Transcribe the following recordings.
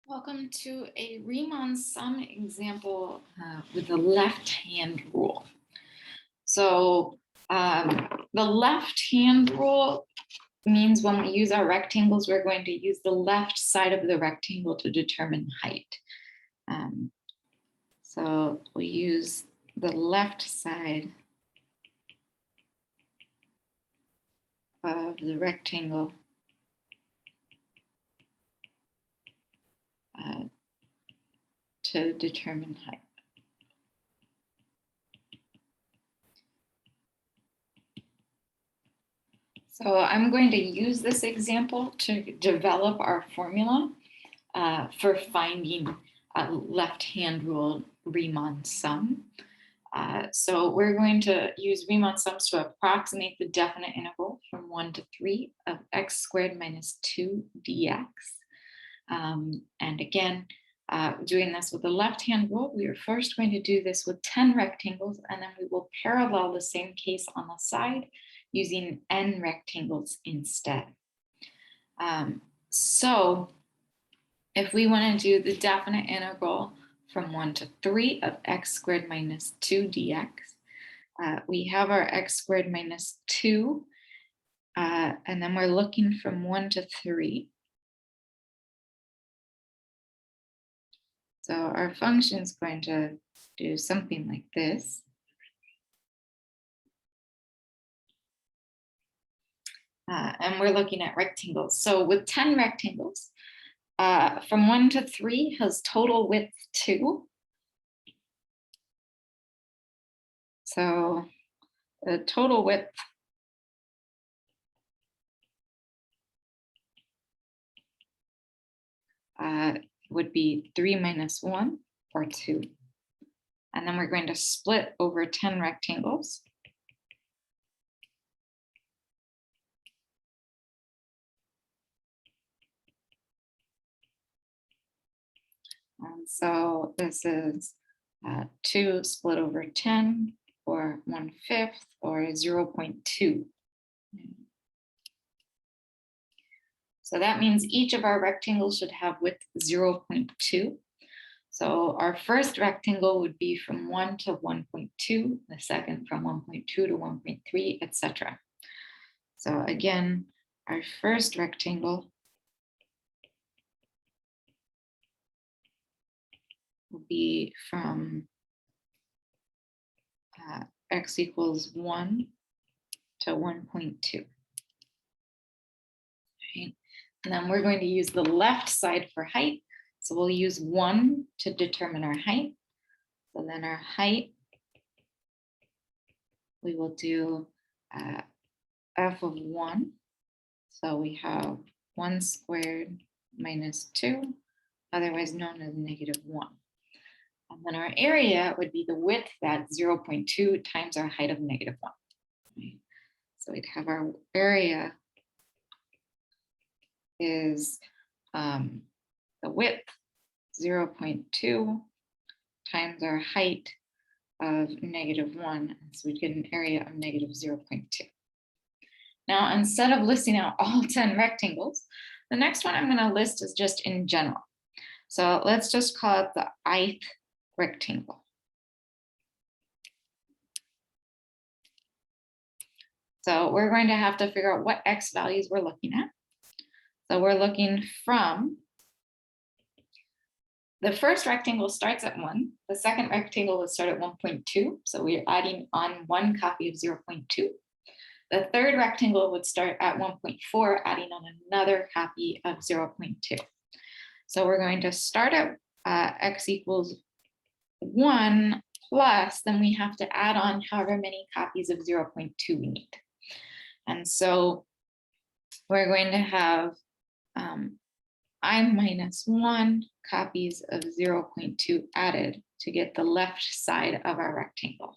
Welcome to a Riemann sum example with the left-hand rule. So the left-hand rule means when we use our rectangles, we're going to use the left side of the rectangle to determine height. So we use the left side of the rectangle to determine height. So I'm going to use this example to develop our formula for finding a left-hand rule Riemann sum. So we're going to use Riemann sums to approximate the definite integral from 1 to 3 of x squared minus 2 dx. And again, doing this with the left-hand rule, we are first going to do this with 10 rectangles, and then we will parallel the same case on the side using n rectangles instead. So if we want to do the definite integral from 1 to 3 of x squared minus 2 dx, we have our x squared minus 2, and then we're looking from 1 to 3. So our function is going to do something like this. And we're looking at rectangles. So with 10 rectangles, from 1 to 3 has total width 2. So the total width would be 3 minus 1, or 2. And then we're going to split over 10 rectangles. And so this is 2 split over 10, or 1/5, or 0.2. So that means each of our rectangles should have width 0.2. So our first rectangle would be from 1 to 1.2, the second from 1.2 to 1.3, etc. So again, our first rectangle will be from x equals 1 to 1.2. Right? And then we're going to use the left side for height. So we'll use 1 to determine our height. So then our height, we will do f of 1. So we have 1 squared minus 2, otherwise known as -1. And then our area would be the width, that's 0.2 times our height of -1. Right? So we'd have our area is the width 0.2 times our height of -1. So we'd get an area of -0.2. Now, instead of listing out all 10 rectangles, the next one I'm going to list is just in general. So let's just call it the ith rectangle. So we're going to have to figure out what x values we're looking at. So we're looking from the first rectangle starts at 1. The second rectangle will start at 1.2. So we're adding on 1 copy of 0.2. The third rectangle would start at 1.4, adding on another copy of 0.2. So we're going to start at x equals 1 plus, then we have to add on however many copies of 0.2 we need. And so we're going to have I minus 1 copies of 0.2 added to get the left side of our rectangle.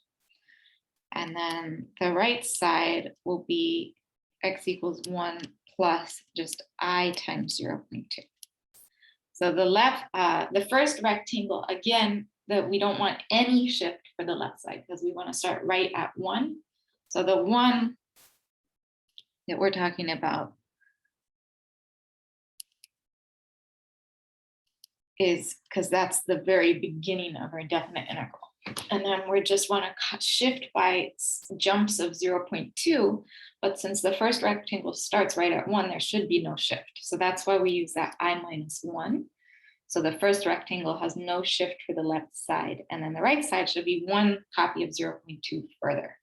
And then the right side will be x equals 1 plus just I times 0.2. So the first rectangle, again, that we don't want any shift for the left side because we want to start right at 1. So the 1 that we're talking about is because that's the very beginning of our definite integral. And then we just want to shift by jumps of 0.2, but since the first rectangle starts right at 1, there should be no shift. So that's why we use that I minus 1. So the first rectangle has no shift for the left side, and then the right side should be 1 copy of 0.2 further.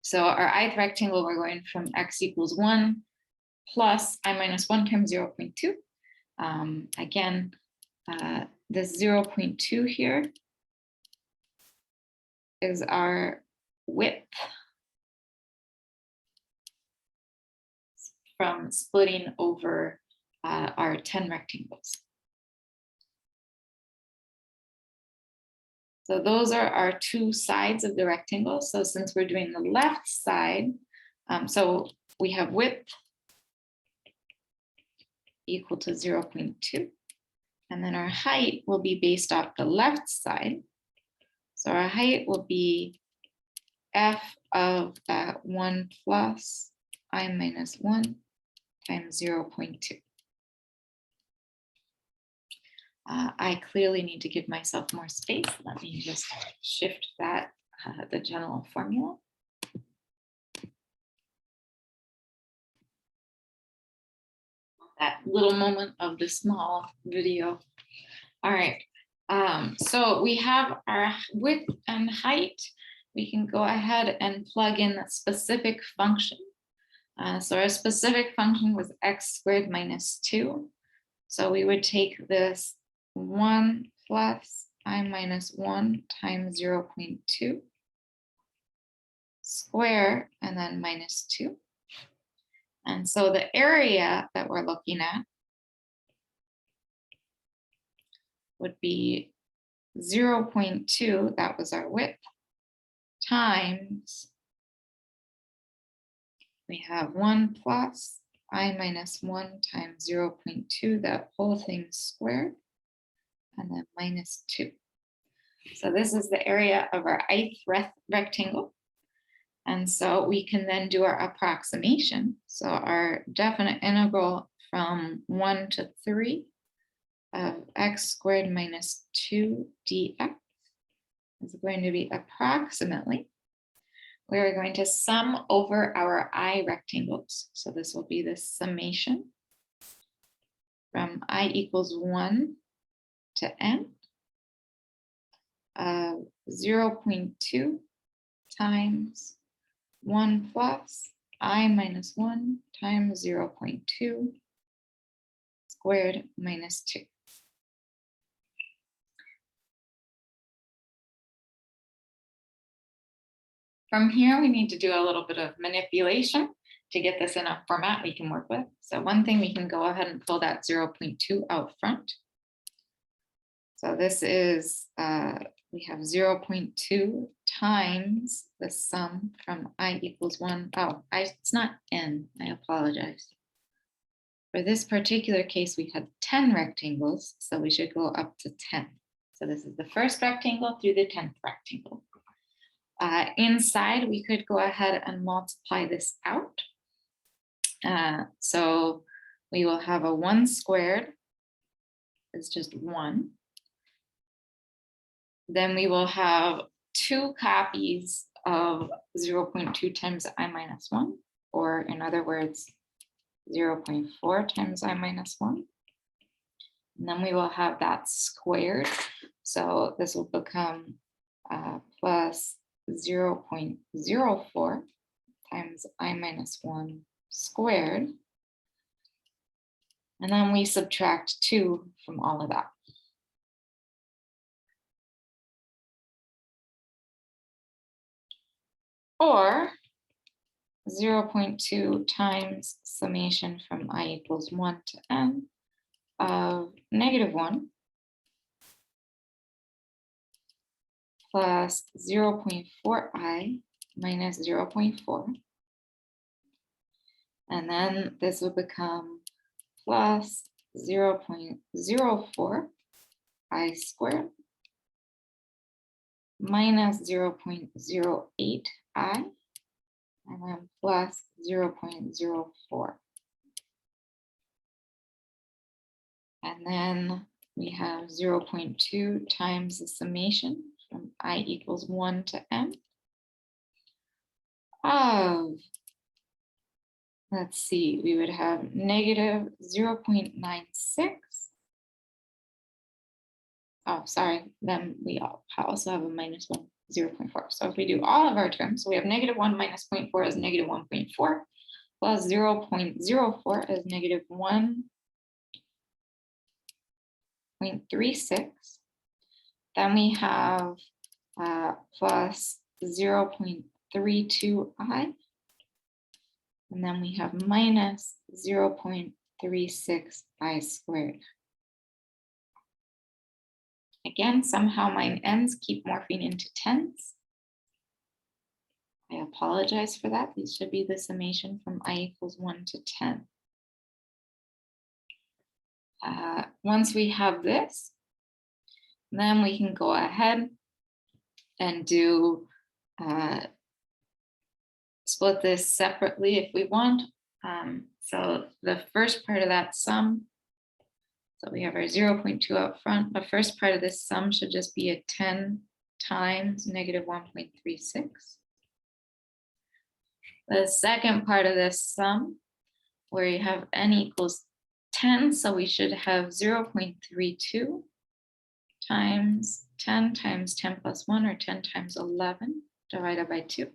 So our ith rectangle, we're going from x equals 1 plus I minus 1 times 0.2. Again, this 0.2 here is our width from splitting over our 10 rectangles. So those are our two sides of the rectangle. So since we're doing the left side, so we have width equal to 0.2. And then our height will be based off the left side. So our height will be f of that 1 plus I minus 1 times 0.2. I clearly need to give myself more space. Let me just shift that, the general formula. That little moment of the small video. All right, so we have our width and height. We can go ahead and plug in a specific function. So our specific function was x squared minus 2. So we would take this 1 plus I minus 1 times 0.2 square and then minus 2. And so the area that we're looking at would be 0.2, that was our width, times, we have 1 plus I minus 1 times 0.2, that whole thing squared, and then minus 2. So this is the area of our ith rectangle. And so we can then do our approximation. So our definite integral from 1 to 3 of x squared minus 2 dx is going to be approximately, we're going to sum over our I rectangles. So this will be the summation from I equals 1 to n of 0.2 times 1 plus I minus 1 times 0.2 squared minus 2. From here, we need to do a little bit of manipulation to get this in a format we can work with. So one thing, we can go ahead and pull that 0.2 out front. So this is, we have 0.2 times the sum from I equals 1. Oh, it's not n, I apologize. For this particular case, we had 10 rectangles, so we should go up to 10. So this is the first rectangle through the 10th rectangle. Inside, we could go ahead and multiply this out. So we will have a 1 squared is just 1. Then we will have 2 copies of 0.2 times I minus 1, or in other words, 0.4 times I minus 1. And then we will have that squared. So this will become plus 0.04 times I minus 1 squared. And then we subtract 2 from all of that. Or 0.2 times summation from I equals 1 to n of -1 plus 0.4i minus 0.4. And then this will become plus 0.04 I squared minus 0.08 I, and then plus 0.04 And then we have 0.2 times the summation from I equals 1 to m of, let's see, we would have negative 0.96. Oh, sorry, then we also have a minus 1, 0.4. So if we do all of our terms, so we have negative 1 minus 0.4 is negative 1.4, plus 0.04 is negative 1.36. Then we have plus 0.32i. And then we have minus 0.36i squared. Again, somehow my n's keep morphing into tens. I apologize for that. These should be the summation from I equals 1 to 10. Once we have this, then we can go ahead and do split this separately if we want. So the first part of that sum, so we have our 0.2 up front. The first part of this sum should just be a 10 times negative 1.36. The second part of this sum, where you have n equals 10, so we should have 0.32 times 10 times 10 plus 1, or 10 times 11 divided by 2.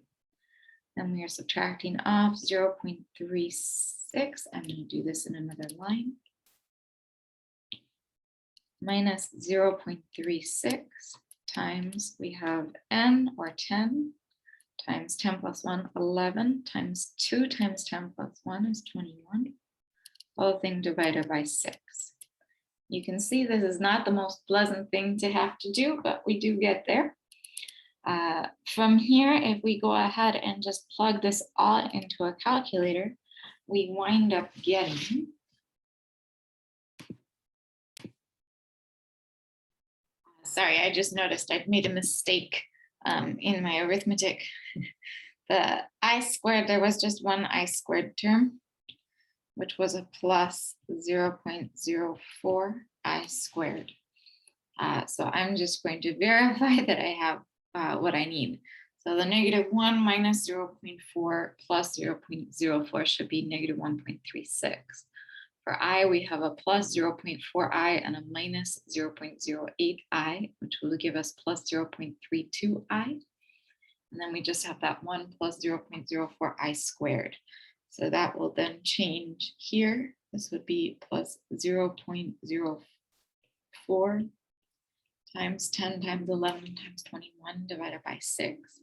Then we are subtracting off 0.36. I'm going to do this in another line. Minus 0.36 times, we have n, or 10, times 10 plus 1, 11, times 2 times 10 plus 1 is 21. Whole thing divided by 6. You can see this is not the most pleasant thing to have to do, but we do get there. From here, if we go ahead and just plug this all into a calculator, we wind up getting sorry, I just noticed I've made a mistake in my arithmetic. The I squared, there was just one I squared term, which was a plus 0.04 I squared. So I'm just going to verify that I have what I need. So the negative 1 minus 0.4 plus 0.04 should be negative 1.36. For I, we have a plus 0.4i and a minus 0.08i, which will give us plus 0.32i. And then we just have that 1 plus 0.04i squared. So that will then change here. This would be plus 0.04 times 10 times 11 times 21 divided by 6.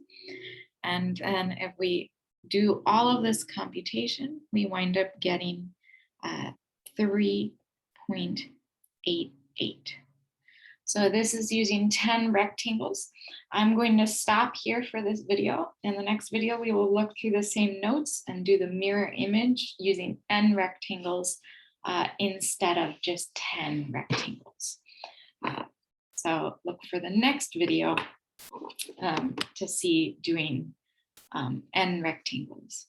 And then if we do all of this computation, we wind up getting 3.88. So this is using 10 rectangles. I'm going to stop here for this video. In the next video, we will look through the same notes and do the mirror image using n rectangles instead of just 10 rectangles. So look for the next video to see doing n rectangles.